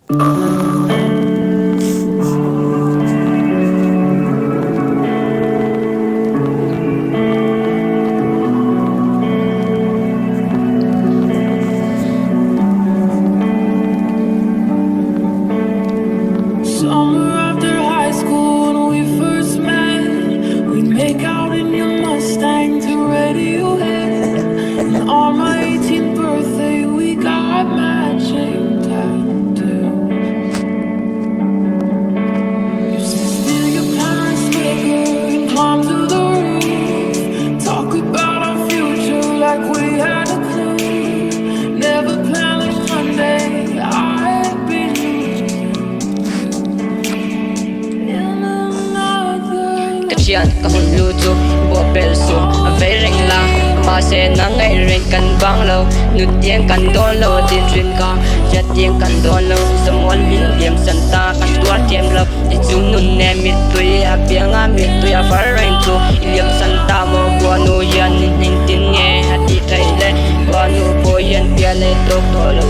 Summer after high school, when we first met, we'd make out in your Mustang to Radiohead. And on my 18th birthday, we got matching tattoos. Used to steal your parents' liquor and climb to the roof. Talk about our future like we had a clue. Never planned it one day I'd be Sian kahuluto bopelso avei ring la ma se na ngai ring kan bang lo nu tieng kan don lo din trin ka ya tieng kan don lo samon bin liam san ta kan tua tiem lo i chung nun ne mit tui a piang a mit tui a far rain to liam san ta mo kwa nu yan nin tin nge hati kai le kwa nu po yan pia le tok to lo